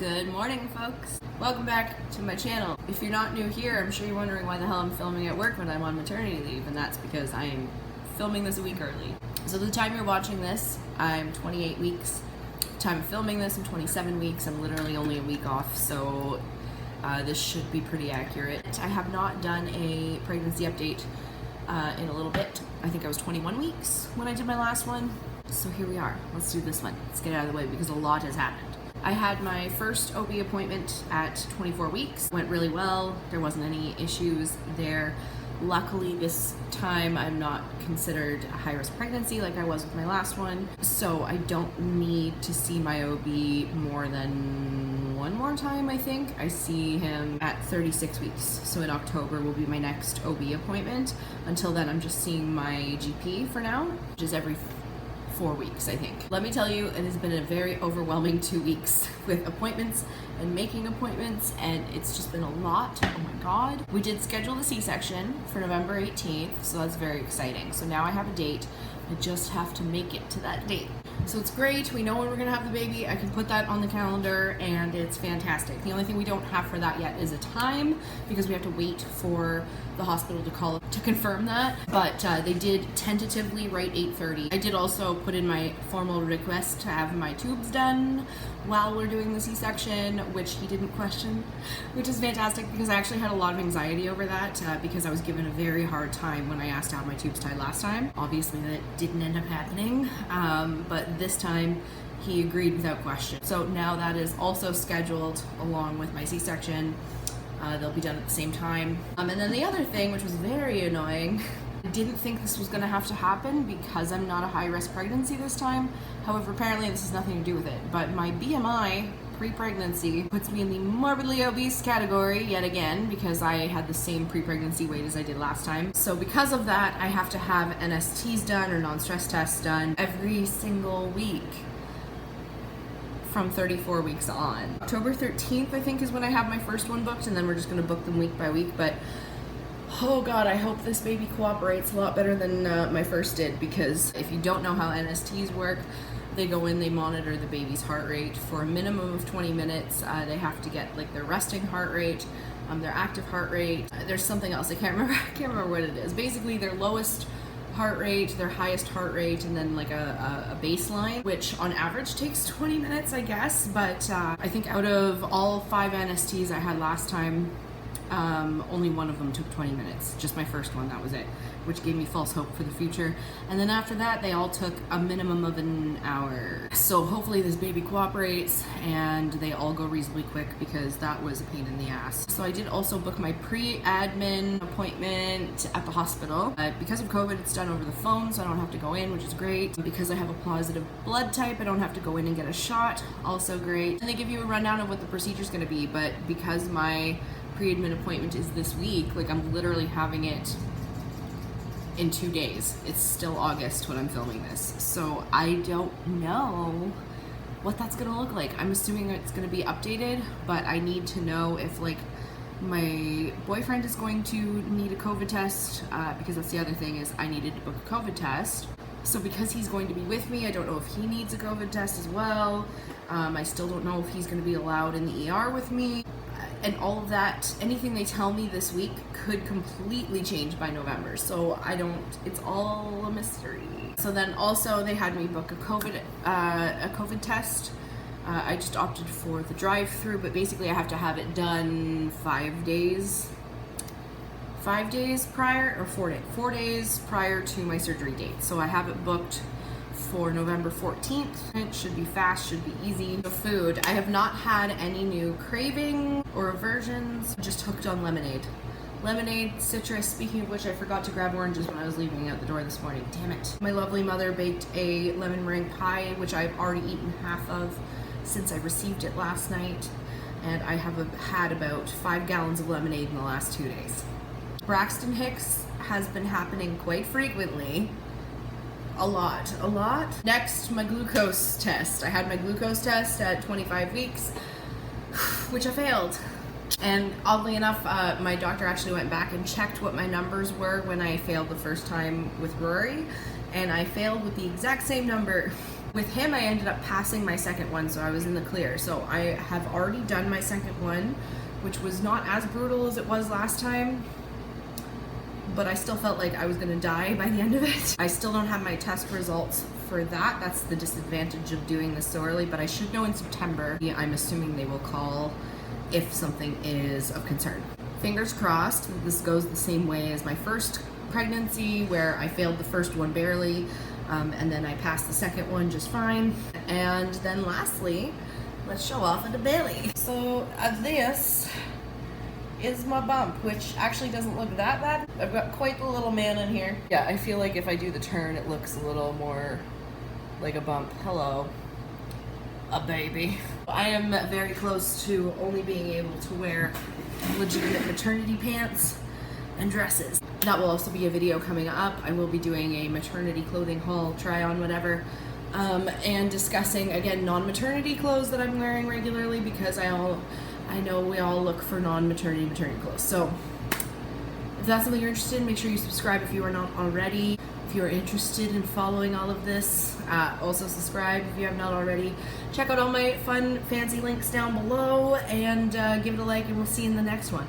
Good morning, folks. Welcome back to my channel. If you're not new here, I'm sure you're wondering why the hell I'm filming at work when I'm on maternity leave, and that's because I am filming this a week early. So the time you're watching this, I'm 28 weeks. The time of filming this, I'm 27 weeks. I'm literally only a week off, so this should be pretty accurate. I have not done a pregnancy update in a little bit. I think I was 21 weeks when I did my last one. So here we are. Let's do this one. Let's get it out of the way because a lot has happened. I had my first OB appointment at 24 weeks. Went really well. There wasn't any issues there. Luckily this time I'm not considered a high-risk pregnancy like I was with my last one. So I don't need to see my OB more than one more time, I think. I see him at 36 weeks. So in October will be my next OB appointment. Until then I'm just seeing my GP for now, which is every 4 weeks, I think. Let me tell you, it has been a very overwhelming 2 weeks with appointments and making appointments, and it's just been a lot. Oh my God. We did schedule the C-section for November 18th, so that's very exciting. So now I have a date. I just have to make it to that date. So it's great. We know when we're gonna have the baby. I can put that on the calendar and it's fantastic. The only thing we don't have for that yet is a time because we have to wait for the hospital to call to confirm that. But they did tentatively write 8:30. I did also put in my formal request to have my tubes done while we're doing the C-section, which he didn't question, which is fantastic because I actually had a lot of anxiety over that because I was given a very hard time when I asked to have my tubes tied last time. Obviously that didn't end up happening, but this time he agreed without question. So now that is also scheduled along with my C-section. They'll be done at the same time. And then the other thing, which was very annoying, I didn't think this was gonna have to happen because I'm not a high-risk pregnancy this time. However, apparently this has nothing to do with it, but my BMI pre-pregnancy puts me in the morbidly obese category yet again because I had the same pre-pregnancy weight as I did last time. So because of that, I have to have NSTs done or non-stress tests done every single week from 34 weeks on. October 13th, I think, is when I have my first one booked, and then we're just gonna book them week by week. But oh God, I hope this baby cooperates a lot better than my first did, because if you don't know how NSTs work, they go in, they monitor the baby's heart rate for a minimum of 20 minutes. They have to get like their resting heart rate, their active heart rate. There's something else, I can't remember what it is. Basically their lowest heart rate, their highest heart rate, and then like a baseline, which on average takes 20 minutes, I guess. But I think out of all 5 NSTs I had last time, only one of them took 20 minutes. Just my first one, that was it, which gave me false hope for the future. And then after that, they all took a minimum of an hour. So hopefully this baby cooperates and they all go reasonably quick because that was a pain in the ass. So I did also book my PreAdmin appointment at the hospital. Because of COVID, it's done over the phone, so I don't have to go in, which is great. Because I have a positive blood type, I don't have to go in and get a shot, also great. And they give you a rundown of what the procedure's gonna be, but because my PreAdmin appointment is this week, like I'm literally having it in 2 days. It's still August when I'm filming this, so I don't know what that's gonna look like. I'm assuming it's gonna be updated, but I need to know if like my boyfriend is going to need a COVID test, because that's the other thing, is I needed to book a COVID test. So because he's going to be with me, I don't know if he needs a COVID test as well. I still don't know if he's gonna be allowed in the ER with me. And all of that, anything they tell me this week could completely change by November. So it's all a mystery. So then also they had me book a COVID test. I just opted for the drive-through, but basically I have to have it done 5 days prior, or 4 days, 4 days prior to my surgery date. So I have it booked for November 14th. It should be fast, should be easy. The food, I have not had any new craving or aversions, just hooked on lemonade. Lemonade, citrus, speaking of which, I forgot to grab oranges when I was leaving out the door this morning, damn it. My lovely mother baked a lemon meringue pie, which I've already eaten half of since I received it last night, and I have had about 5 gallons of lemonade in the last 2 days. Braxton Hicks has been happening quite frequently. A lot. Next, my glucose test. I had my glucose test at 25 weeks, which I failed. And oddly enough, my doctor actually went back and checked what my numbers were when I failed the first time with Rory, and I failed with the exact same number With him, I ended up passing my second one, so I was in the clear. So I have already done my second one, which was not as brutal as it was last time, but I still felt like I was gonna die by the end of it. I still don't have my test results for that. That's the disadvantage of doing this so early, but I should know in September. Yeah, I'm assuming they will call if something is of concern. Fingers crossed that this goes the same way as my first pregnancy, where I failed the first one barely, and then I passed the second one just fine. And then lastly, let's show off at the belly. So this is my bump, which actually doesn't look that bad. I've got quite the little man in here. Yeah, I feel like if I do the turn, it looks a little more like a bump. Hello, a baby. I am very close to only being able to wear legitimate maternity pants and dresses. That will also be a video coming up. I will be doing a maternity clothing haul, try on, whatever, and discussing, again, non-maternity clothes that I'm wearing regularly, because I know we all look for non-maternity maternity clothes. So if that's something you're interested in, make sure you subscribe if you are not already. If you're interested in following all of this, also subscribe if you have not already. Check out all my fun, fancy links down below, and give it a like, and we'll see you in the next one.